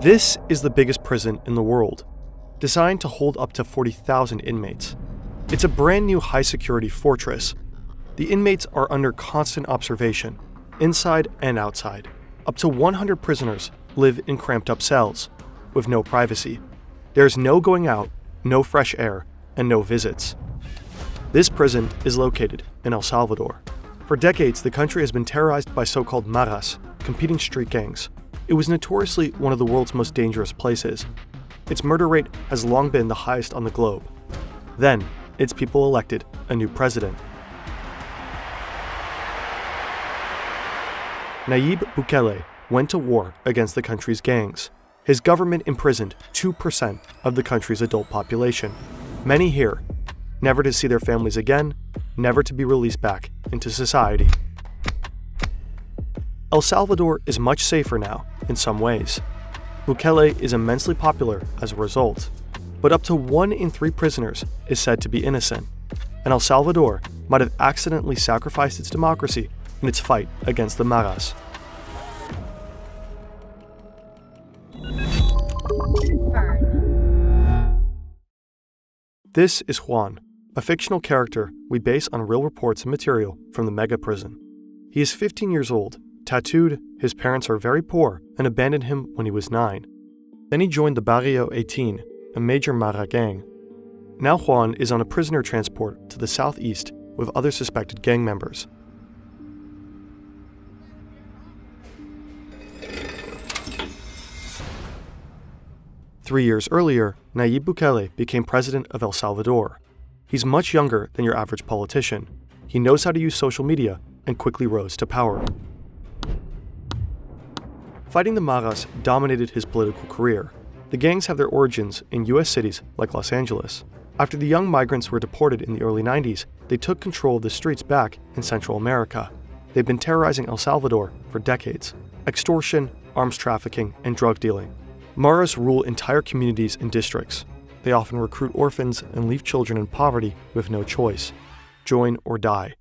This is the biggest prison in the world, designed to hold up to 40,000 inmates. It's a brand new high-security fortress. The inmates are under constant observation, inside and outside. Up to 100 prisoners live in cramped-up cells, with no privacy. There's no going out, no fresh air, and no visits. This prison is located in El Salvador. For decades, the country has been terrorized by so-called maras, competing street gangs. It was notoriously one of the world's most dangerous places. Its murder rate has long been the highest on the globe. Then, its people elected a new president. Nayib Bukele went to war against the country's gangs. His government imprisoned 2% of the country's adult population. Many here, never to see their families again, never to be released back into society. El Salvador is much safer now, in some ways. Bukele is immensely popular as a result, but up to 1 in 3 prisoners is said to be innocent, and El Salvador might have accidentally sacrificed its democracy in its fight against the maras. This is Juan, a fictional character we base on real reports and material from the mega prison. He is 15 years old, tattooed, his parents are very poor and abandoned him when he was 9. Then he joined the Barrio 18, a major Mara gang. Now Juan is on a prisoner transport to the southeast with other suspected gang members. Three years earlier, Nayib Bukele became president of El Salvador. He's much younger than your average politician. He knows how to use social media and quickly rose to power. Fighting the maras dominated his political career. The gangs have their origins in U.S. cities like Los Angeles. After the young migrants were deported in the early 90s, they took control of the streets back in Central America. They've been terrorizing El Salvador for decades. Extortion, arms trafficking, and drug dealing. Maras rule entire communities and districts. They often recruit orphans and leave children in poverty with no choice. Join or die.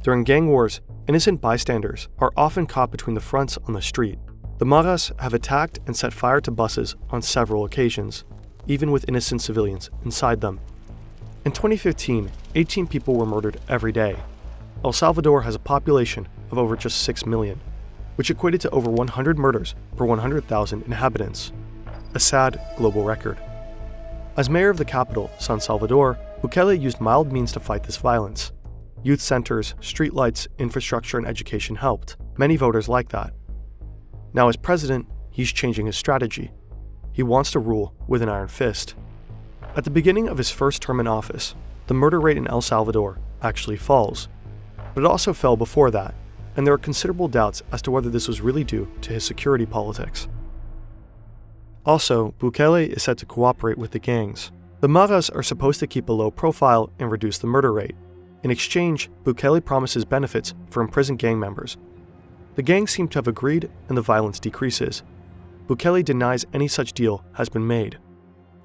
During gang wars, innocent bystanders are often caught between the fronts on the street. The maras have attacked and set fire to buses on several occasions, even with innocent civilians inside them. In 2015, 18 people were murdered every day. El Salvador has a population of over just 6 million, which equated to over 100 murders per 100,000 inhabitants. A sad global record. As mayor of the capital, San Salvador, Bukele used mild means to fight this violence. Youth centers, streetlights, infrastructure, and education helped. Many voters like that. Now as president, he's changing his strategy. He wants to rule with an iron fist. At the beginning of his first term in office, the murder rate in El Salvador actually falls. But it also fell before that, and there are considerable doubts as to whether this was really due to his security politics. Also, Bukele is said to cooperate with the gangs. The maras are supposed to keep a low profile and reduce the murder rate. In exchange, Bukele promises benefits for imprisoned gang members. The gangs seem to have agreed and the violence decreases. Bukele denies any such deal has been made.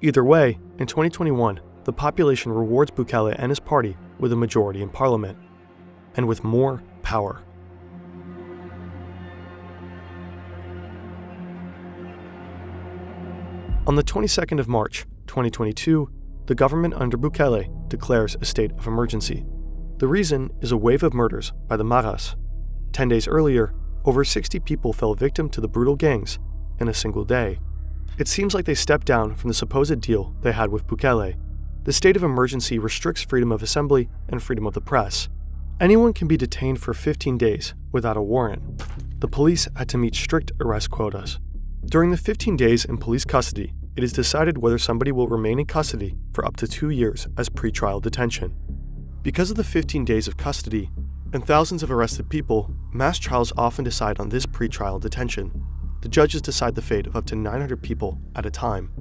Either way, in 2021, the population rewards Bukele and his party with a majority in parliament, and with more power. On the 22nd of March, 2022, the government under Bukele declares a state of emergency. The reason is a wave of murders by the maras. 10 days earlier, over 60 people fell victim to the brutal gangs in a single day. It seems like they stepped down from the supposed deal they had with Bukele. The state of emergency restricts freedom of assembly and freedom of the press. Anyone can be detained for 15 days without a warrant. The police had to meet strict arrest quotas. During the 15 days in police custody, it is decided whether somebody will remain in custody for up to 2 years as pretrial detention. Because of the 15 days of custody and thousands of arrested people, mass trials often decide on this pretrial detention. The judges decide the fate of up to 900 people at a time.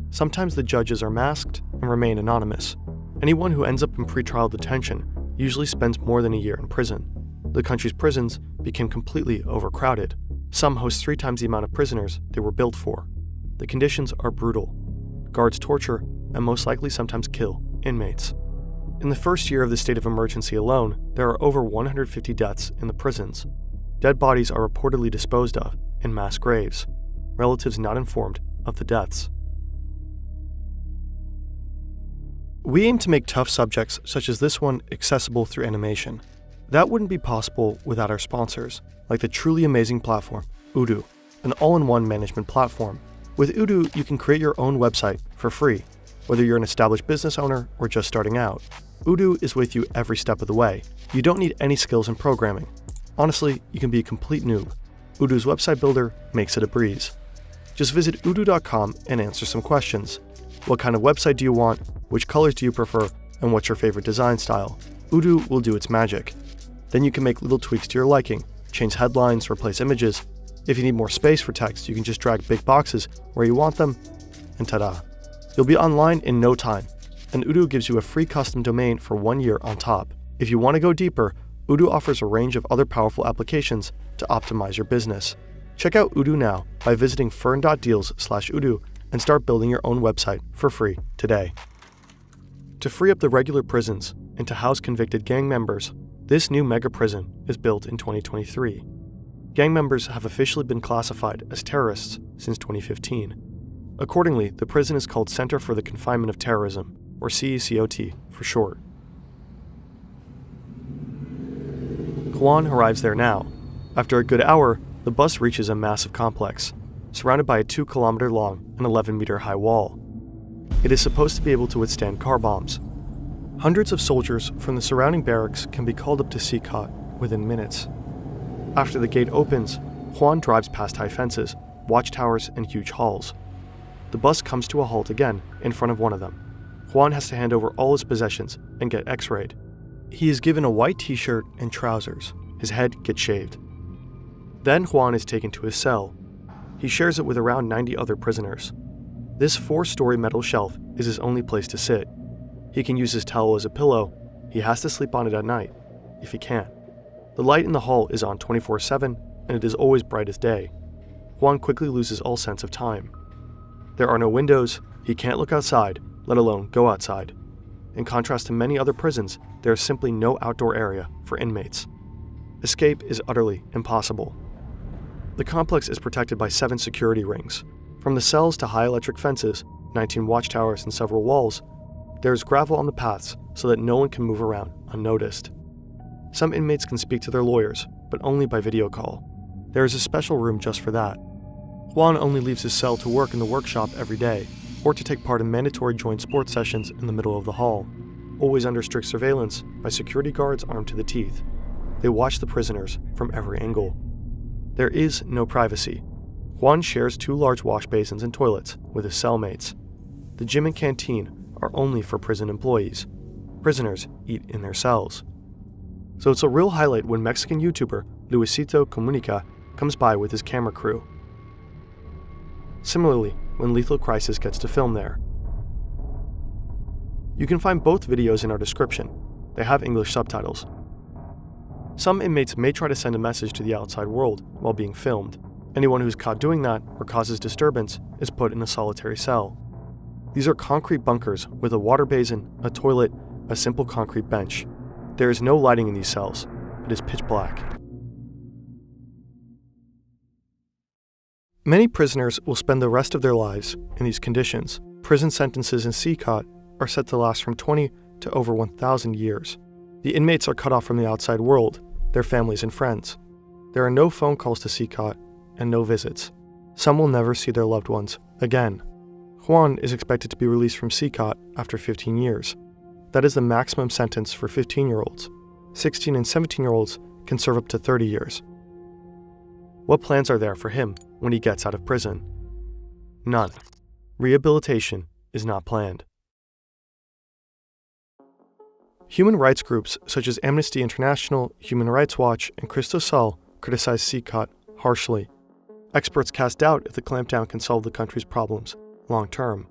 Sometimes the judges are masked and remain anonymous. Anyone who ends up in pretrial detention usually spends more than a year in prison. The country's prisons became completely overcrowded. Some host 3 times the amount of prisoners they were built for. The conditions are brutal. Guards torture and most likely sometimes kill inmates. In the first year of the state of emergency alone, there are over 150 deaths in the prisons. Dead bodies are reportedly disposed of in mass graves. relatives not informed of the deaths. We aim to make tough subjects such as this one accessible through animation. That wouldn't be possible without our sponsors, like the truly amazing platform, Odoo, an all-in-one management platform. With Odoo, you can create your own website for free, whether you're an established business owner or just starting out. Odoo is with you every step of the way. You don't need any skills in programming. Honestly, you can be a complete noob. Odoo's website builder makes it a breeze. Just visit odoo.com and answer some questions. What kind of website do you want? Which colors do you prefer? And what's your favorite design style? Odoo will do its magic. Then you can make little tweaks to your liking, change headlines, replace images. If you need more space for text, you can just drag big boxes where you want them, and ta-da. You'll be online in no time, and Odoo gives you a free custom domain for 1 year on top. If you want to go deeper, Odoo offers a range of other powerful applications to optimize your business. Check out Odoo now by visiting fern.deals/Odoo and start building your own website for free today. To free up the regular prisons and to house convicted gang members, this new mega prison is built in 2023. Gang members have officially been classified as terrorists since 2015. Accordingly, the prison is called Center for the Confinement of Terrorism, or CECOT for short. Juan arrives there now. After a good hour, the bus reaches a massive complex, surrounded by a 2-kilometer long and 11-meter high wall. It is supposed to be able to withstand car bombs. Hundreds of soldiers from the surrounding barracks can be called up to CECOT within minutes. After the gate opens, Juan drives past high fences, watchtowers, and huge halls. The bus comes to a halt again in front of one of them. Juan has to hand over all his possessions and get x-rayed. He is given a white t-shirt and trousers. His head gets shaved. Then Juan is taken to his cell. He shares it with around 90 other prisoners. This 4-story metal shelf is his only place to sit. He can use his towel as a pillow. He has to sleep on it at night, if he can. The light in the hall is on 24/7, and it is always bright as day. Juan quickly loses all sense of time. There are no windows. He can't look outside, let alone go outside. In contrast to many other prisons, there is simply no outdoor area for inmates. Escape is utterly impossible. The complex is protected by 7 security rings. From the cells to high electric fences, 19 watchtowers, and several walls, there is gravel on the paths so that no one can move around unnoticed. Some inmates can speak to their lawyers, but only by video call. There is a special room just for that. Juan only leaves his cell to work in the workshop every day, or to take part in mandatory joint sports sessions in the middle of the hall, always under strict surveillance by security guards armed to the teeth. They watch the prisoners from every angle. There is no privacy. Juan shares 2 large wash basins and toilets with his cellmates. The gym and canteen are only for prison employees. Prisoners eat in their cells. So it's a real highlight when Mexican YouTuber Luisito Comunica comes by with his camera crew. Similarly, when Lethal Crysis gets to film there. You can find both videos in our description. They have English subtitles. Some inmates may try to send a message to the outside world while being filmed. Anyone who's caught doing that or causes disturbance is put in a solitary cell. These are concrete bunkers with a water basin, a toilet, a simple concrete bench. There is no lighting in these cells. It is pitch black. Many prisoners will spend the rest of their lives in these conditions. Prison sentences in CECOT are set to last from 20 to over 1,000 years. The inmates are cut off from the outside world, their families and friends. There are no phone calls to CECOT and no visits. Some will never see their loved ones again. Juan is expected to be released from CECOT after 15 years. That is the maximum sentence for 15-year-olds. 16 and 17-year-olds can serve up to 30 years. What plans are there for him when he gets out of prison? None. Rehabilitation is not planned. Human rights groups such as Amnesty International, Human Rights Watch, and Christos Sol criticize CECOT harshly. Experts cast doubt if the clampdown can solve the country's problems long term.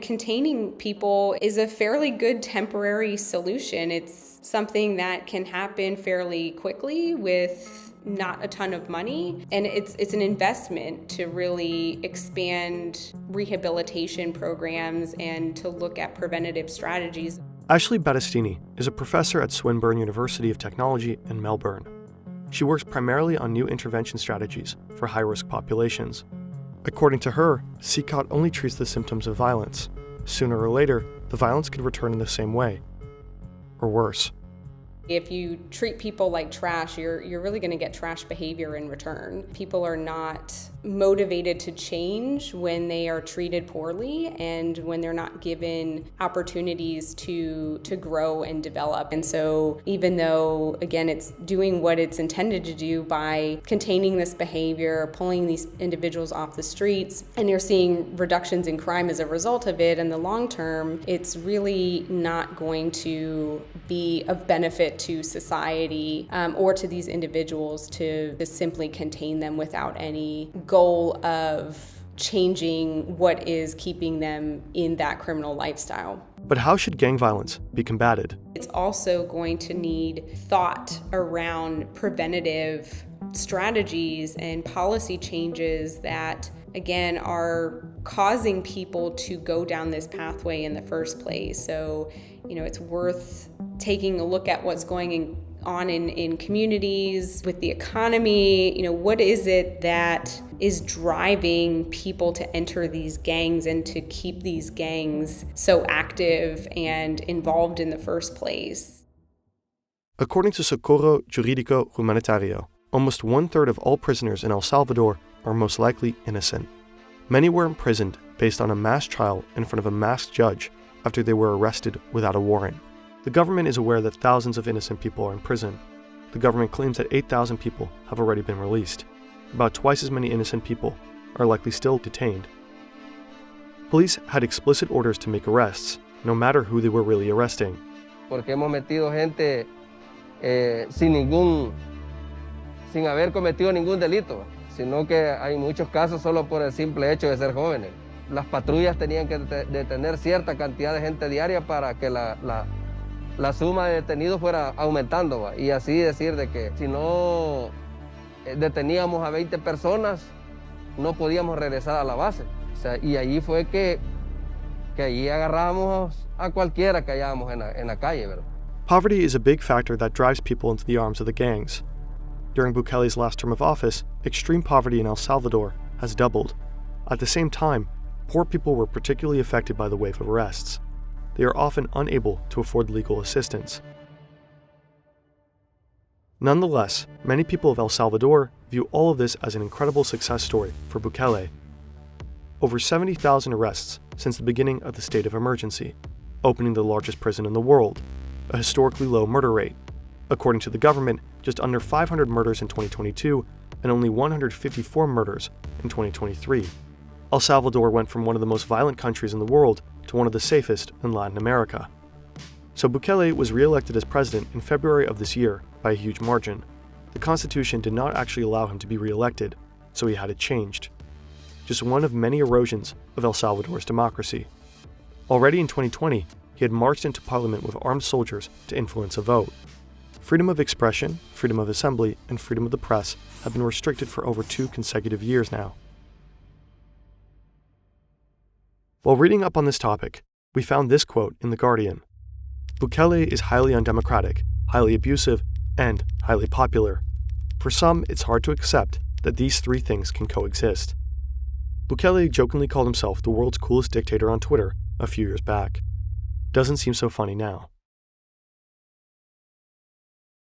Containing people is a fairly good temporary solution. It's something that can happen fairly quickly with not a ton of money, and it's an investment to really expand rehabilitation programs and to look at preventative strategies. Ashley Batastini is a professor at Swinburne University of Technology in Melbourne. She works primarily on new intervention strategies for high-risk populations. According to her, CCOT only treats the symptoms of violence. Sooner or later, the violence could return in the same way, or worse. If you treat people like trash, you're really going to get trash behavior in return. People are not motivated to change when they are treated poorly and when they're not given opportunities to grow and develop. And so even though, again, it's doing what it's intended to do by containing this behavior, pulling these individuals off the streets, and you're seeing reductions in crime as a result of it, in the long term, it's really not going to be of benefit to society or to these individuals to simply contain them without any goal of changing what is keeping them in that criminal lifestyle. But how should gang violence be combated? It's also going to need thought around preventative strategies and policy changes that, again, are causing people to go down this pathway in the first place. So, it's worth taking a look at what's going on in communities, with the economy. What is it that is driving people to enter these gangs and to keep these gangs so active and involved in the first place? According to Socorro Jurídico Humanitario, almost 1/3 of all prisoners in El Salvador are most likely innocent. Many were imprisoned based on a mass trial in front of a masked judge after they were arrested without a warrant. The government is aware that thousands of innocent people are in prison. The government claims that 8,000 people have already been released. About twice as many innocent people are likely still detained. Police had explicit orders to make arrests, no matter who they were really arresting. Porque hemos metido gente sin haber cometido ningún delito, sino que hay muchos casos solo por el simple hecho de ser jóvenes. Las patrullas tenían que detener cierta cantidad de gente diaria para que la suma de detenidos fuera aumentando, y así decir de que si no deteníamos a 20 personas, no podíamos regresar a la base. O sea, y allí fue que allí agarrábamos a cualquiera que hallábamos en la calle, ¿verdad? Poverty is a big factor that drives people into the arms of the gangs. During Bukele's last term of office, extreme poverty in El Salvador has doubled. At the same time, poor people were particularly affected by the wave of arrests. They are often unable to afford legal assistance. Nonetheless, many people of El Salvador view all of this as an incredible success story for Bukele. Over 70,000 arrests since the beginning of the state of emergency, opening the largest prison in the world, a historically low murder rate. According to the government, just under 500 murders in 2022 and only 154 murders in 2023. El Salvador went from one of the most violent countries in the world to one of the safest in Latin America. So Bukele was re-elected as president in February of this year by a huge margin. The constitution did not actually allow him to be re-elected, so he had it changed. Just one of many erosions of El Salvador's democracy. Already in 2020, he had marched into parliament with armed soldiers to influence a vote. Freedom of expression, freedom of assembly, and freedom of the press have been restricted for over 2 consecutive years now. While reading up on this topic, we found this quote in The Guardian. Bukele is highly undemocratic, highly abusive, and highly popular. For some, it's hard to accept that these 3 things can coexist. Bukele jokingly called himself the world's coolest dictator on Twitter a few years back. Doesn't seem so funny now.